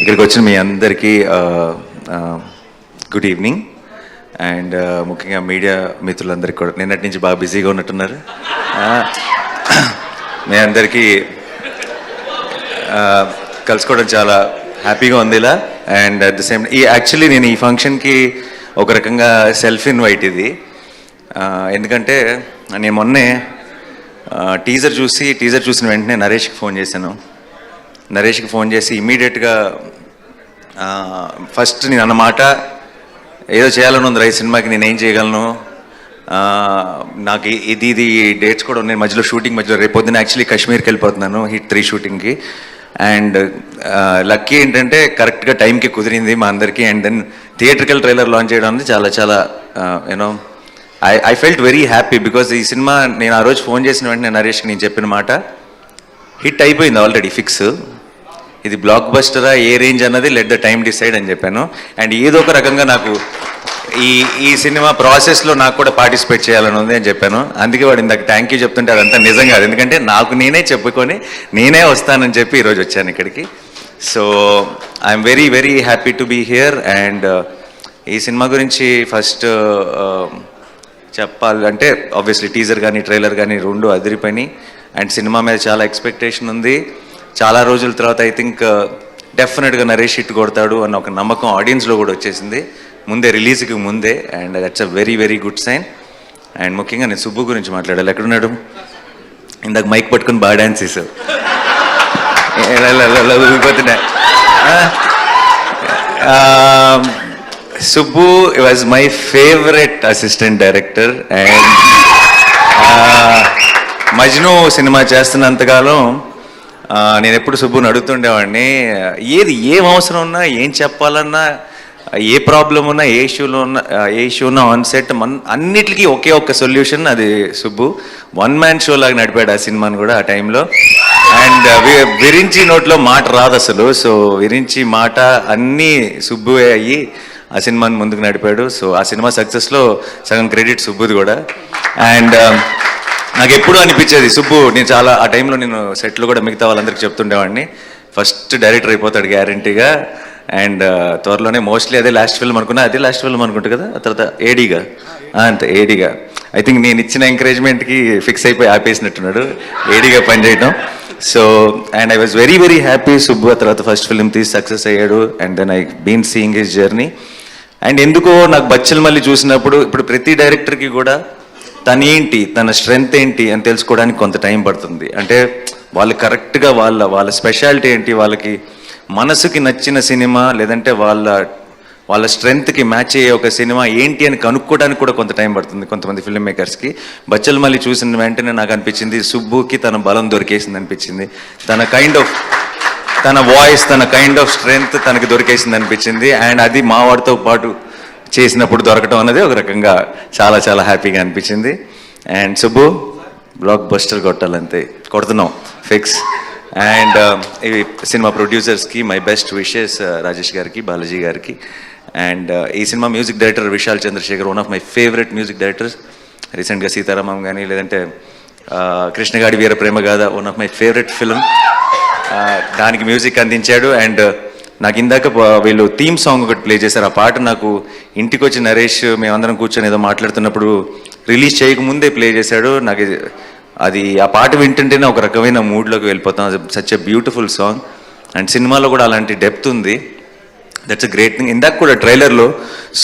ఇక్కడికి వచ్చిన మీ అందరికీ గుడ్ ఈవినింగ్. అండ్ ముఖ్యంగా మీడియా మిత్రులందరికీ కూడా నిన్నటి నుంచి బాగా బిజీగా ఉన్నట్టున్నారు. మీ అందరికీ కలుసుకోవడం చాలా హ్యాపీగా ఉంది ఇలా. And at the same actually నేను ఈ ఫంక్షన్కి ఒక రకంగా సెల్ఫ్ ఇన్వైట్ ఇది. ఎందుకంటే నేను మొన్నే టీజర్ చూసిన వెంటనే నరేష్కి ఫోన్ చేశాను. నరేష్కి ఫోన్ చేసి ఇమీడియట్గా ఫస్ట్ నేను అన్నమాట, ఏదో చేయాలని ఉంది రైట్ సినిమాకి, నేనేం చేయగలను, నాకు ఇది డేట్స్ కూడా ఉన్నాయి మధ్యలో, షూటింగ్ మధ్యలో రేపు పొద్దున్న యాక్చువల్లీ కాశ్మీర్కి వెళ్ళిపోతున్నాను హిట్ 3 షూటింగ్కి. అండ్ లక్కీ ఏంటంటే కరెక్ట్గా టైంకి కుదిరింది మా అందరికీ. And then theatrical trailer launch చేయడం అనేది చాలా చాలా you know I felt very happy. Because ఈ సినిమా నేను ఆ రోజు ఫోన్ చేసిన వెంటనే నరేష్కి నేను చెప్పిన మాట హిట్ అయిపోయింది ఆల్రెడీ ఫిక్స్. ఇది బ్లాక్ బస్టరా ఏ రేంజ్ అన్నది లెట్ ద టైమ్ డిసైడ్ అని చెప్పాను. అండ్ ఏదో ఒక రకంగా నాకు ఈ సినిమా ప్రాసెస్లో నాకు కూడా పార్టిసిపేట్ చేయాలని ఉంది అని చెప్పాను. అందుకే వాడు ఇందాక థ్యాంక్ యూ చెప్తుంటే అదంతా నిజం కాదు, ఎందుకంటే నాకు నేనే చెప్పుకొని నేనే వస్తానని చెప్పి ఈరోజు వచ్చాను ఇక్కడికి. So I'm very very happy to be here. And ఈ సినిమా గురించి ఫస్ట్ చెప్పాలంటే ఆబ్వియస్లీ టీజర్ కానీ ట్రైలర్ కానీ రెండు అదిరిపోయినాయి. అండ్ సినిమా మీద చాలా ఎక్స్పెక్టేషన్ ఉంది. చాలా రోజుల తర్వాత ఐ థింక్ డెఫినెట్గా నరేష్ హిట్ కొడతాడు అన్న ఒక నమ్మకం ఆడియన్స్లో కూడా వచ్చేసింది ముందే, రిలీజ్కి ముందే. And that's a very very good sign. And ముఖ్యంగా నేను సుబ్బు గురించి మాట్లాడాలి. ఎక్కడున్నాడు? ఇందాక మైక్ పట్టుకుని బాగా డ్యాన్స్ చేశావు. ఊగిపోతున్నా. Subbu was my favourite assistant director. And Majnu cinema చేస్తున్నంతకాలం నేను ఎప్పుడు సుబ్బుని అడుగుతుండేవాడిని, ఏం అవసరం ఉన్నా, ఏం చెప్పాలన్నా, ఏ ప్రాబ్లం ఉన్నా, ఏ ఇష్యూ ఉన్నా ఆన్ సెట్ అన్నిటికీ ఒకే ఒక్క సొల్యూషన్, అది సుబ్బు. వన్ మ్యాన్ షో లాగా నడిపాడు ఆ సినిమాని కూడా ఆ టైంలో. అండ్ విరించి నోట్లో మాట రాదు అసలు. సో విరించి మాట అన్నీ సుబ్బువే అయ్యి ఆ సినిమాని ముందుకు నడిపాడు. సో ఆ సినిమా సక్సెస్లో సగం క్రెడిట్ సుబ్బుది కూడా. అండ్ నాకు ఎప్పుడూ అనిపించేది సుబ్బు, నేను చాలా ఆ టైంలో నేను సెట్లో కూడా మిగతా వాళ్ళందరికీ చెప్తుండేవాడిని, ఫస్ట్ డైరెక్టర్ అయిపోతాడు గ్యారంటీగా. అండ్ త్వరలోనే మోస్ట్లీ అదే లాస్ట్ ఫిల్మ్ అనుకున్నా, అదే లాస్ట్ ఫిల్మ్ అనుకుంటా కదా, ఆ తర్వాత ఏడీగా అంతే. ఏడీగా ఐ థింక్ నేను ఇచ్చిన ఎంకరేజ్మెంట్కి ఫిక్స్ అయిపోయి ఆపేసినట్టున్నాడు ఏడీగా పనిచేయడం. So and I was very very happy. Subbu ఆ తర్వాత ఫస్ట్ ఫిల్మ్ తీసి సక్సెస్ అయ్యాడు. And then I been seeing his journey. And ఎందుకో నాకు బచ్చల్ మళ్ళీ చూసినప్పుడు, ఇప్పుడు ప్రతి డైరెక్టర్కి కూడా తనేంటి, తన స్ట్రెంగ్త్ ఏంటి అని తెలుసుకోవడానికి కొంత టైం పడుతుంది. అంటే వాళ్ళు కరెక్ట్గా వాళ్ళ స్పెషాలిటీ ఏంటి, వాళ్ళకి మనసుకి నచ్చిన సినిమా లేదంటే వాళ్ళ స్ట్రెంగ్త్కి మ్యాచ్ అయ్యే ఒక సినిమా ఏంటి అని కనుక్కోవడానికి కూడా కొంత టైం పడుతుంది కొంతమంది ఫిల్మ్ మేకర్స్కి. బచ్చల్ మళ్ళీ చూసిన వెంటనే నాకు అనిపించింది సుబ్బుకి తన బలం దొరికేసింది అనిపించింది. తన వాయిస్, తన కైండ్ ఆఫ్ స్ట్రెంగ్త్ తనకి దొరికేసింది అనిపించింది. అండ్ అది మా వాడితో పాటు చేసినప్పుడు దొరకటం అనేది ఒక రకంగా చాలా చాలా హ్యాపీగా అనిపించింది. అండ్ సుబ్బు బ్లాక్ బస్టర్ కొట్టాలంతే, కొడుతున్నాం ఫిక్స్. అండ్ ఈ సినిమా ప్రొడ్యూసర్స్కి మై బెస్ట్ విషెస్, రాజేష్ గారికి, బాలాజీ గారికి. అండ్ ఈ cinema music director Vishal Chandrashekhar, one of my favourite music directors. రీసెంట్గా సీతారామం కానీ లేదంటే Krishnagadi Veera Prema Gaadha, one of my favourite film, దానికి మ్యూజిక్ అందించాడు. అండ్ నాకు ఇందాక వీళ్ళు థీమ్ సాంగ్ ఒకటి ప్లే చేశారు. ఆ పాట నాకు ఇంటికి వచ్చి నరేష్ మేమందరం కూర్చొని ఏదో మాట్లాడుతున్నప్పుడు రిలీజ్ చేయకముందే ప్లే చేశాడు. నాకు అది ఆ పాట వింటుంటేనే ఒక రకమైన మూడ్లోకి వెళ్ళిపోతాం. Such a beautiful song. And సినిమాలో కూడా అలాంటి డెప్త్ ఉంది. That's a great thing. ఇందాక కూడా ట్రైలర్లో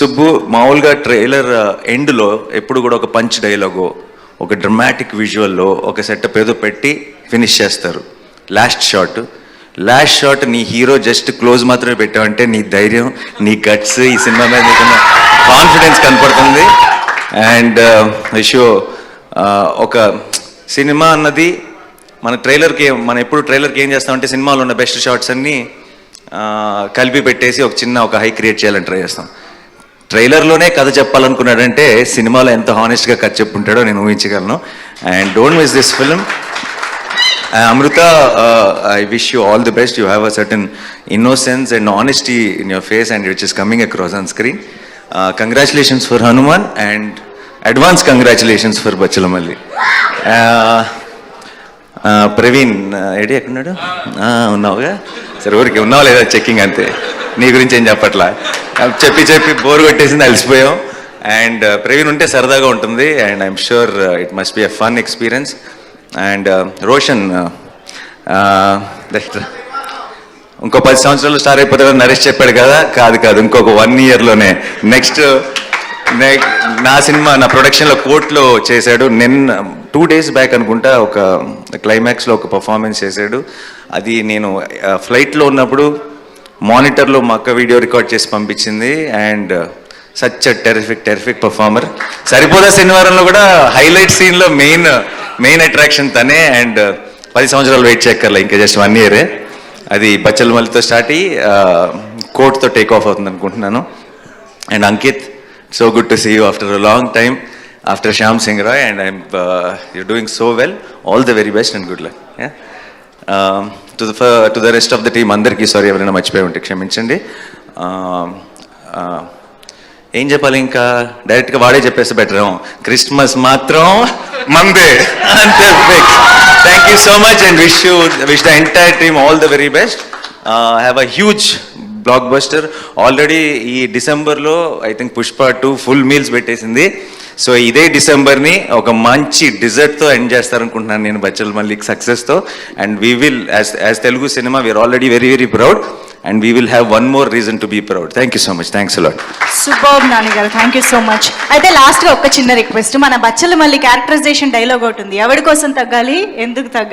సుబ్బు మామూలుగా ట్రైలర్ ఎండ్లో ఎప్పుడు కూడా ఒక పంచ్ డైలాగో, ఒక డ్రమాటిక్ విజువల్లో ఒక సెటప్ ఏదో పెట్టి ఫినిష్ చేస్తారు. లాస్ట్ షాట్ నీ హీరో జస్ట్ క్లోజ్ మాత్రమే పెట్టావంటే నీ ధైర్యం, నీ గట్స్, ఈ సినిమా మీద నీకున్న కాన్ఫిడెన్స్ కనపడుతుంది. అండ్ షో ఒక సినిమా అన్నది మనం ఎప్పుడు ట్రైలర్కి ఏం చేస్తామంటే సినిమాలో ఉన్న బెస్ట్ షాట్స్ అన్నీ కలిపి పెట్టేసి ఒక హై క్రియేట్ చేయాలని ట్రై చేస్తాం. ట్రైలర్లోనే కథ చెప్పాలనుకున్నాడంటే సినిమాలో ఎంత హానెస్ట్గా కథ చెప్పుంటాడో నేను ఊహించగలను. And don't miss this film. Amrita, I wish you all the best. You have a certain innocence and honesty in your face, and which is coming across on screen. Congratulations for Hanuman, and advance congratulations for Bachalamali. Praveen ఎక్కడున్నాడు? ఉన్నావుగా. సరే ఊరికి ఉన్నావా లేదా checking అంతే, నీ గురించి ఏం చెప్పట్లా. చెప్పి చెప్పి బోర్ కొట్టేసింది, అలసిపోయాం. అండ్ ప్రవీణ్ ఉంటే సరదాగా ఉంటుంది, and I'm sure it must be a fun experience. And Roshan ఇంకో 10 సంవత్సరాలు స్టార్ అయిపోతాడని నరేష్ చెప్పాడు కదా, కాదు ఇంకొక 1 yearలోనే. నెక్స్ట్ నా సినిమా నా ప్రొడక్షన్లో కోర్టులో చేశాడు. నిన్న 2 days బ్యాక్ అనుకుంటా ఒక క్లైమాక్స్లో ఒక పర్ఫార్మెన్స్ చేశాడు. అది నేను ఫ్లైట్లో ఉన్నప్పుడు మానిటర్లో మా అక్క వీడియో రికార్డ్ చేసి పంపించింది. And such terrific performer. Saripodhaa శనివారంలో కూడా హైలైట్ సీన్లో మెయిన్ అట్రాక్షన్ తనే. అండ్ 10 సంవత్సరాలు వెయిట్ చేయక్కర్లే, ఇంకా జస్ట్ 1 year. అది బచ్చల మల్లితో స్టార్ట్ అయ్యి కోర్టుతో టేక్ ఆఫ్ అవుతుంది అనుకుంటున్నాను. And Ankit, so good to see you after a long time, after Shyam Singh Roy, and you're doing so well. All the very best and good luck. Yeah. To the rest of the team, andarki sorry ఎవరైనా మర్చిపోయి ఉంటే క్షమించండి. ఏం చెప్పాలి, ఇంకా డైరెక్ట్గా వాడే చెప్పేస్తే బెటర్. క్రిస్మస్ మాత్రం మందే అంతే. Thank you so much and wish the entire team all the very best. Have a huge blockbuster. Already ఈ డిసెంబర్లో I think Pushpa 2 full meals పెట్టేసింది. సో ఇదే డిసెంబర్ని ఒక మంచి డిజర్ట్తో ఎండ్ చేస్తారనుకుంటున్నాను నేను బచ్చల్ మల్లిక్ సక్సెస్తో. And we will as Telugu cinema we are already very very proud and we will have one more reason to be proud. Thank you so much. Thanks a lot. Superb Nani garu. Thank you so much. అయితే last గా ఒక చిన్న request, మన బచ్చల మల్లి characterisation dialogue ఒకటి ఉంది, ఎవడి కోసం తగ్గాలి ఎందుకు తగ్గాలి.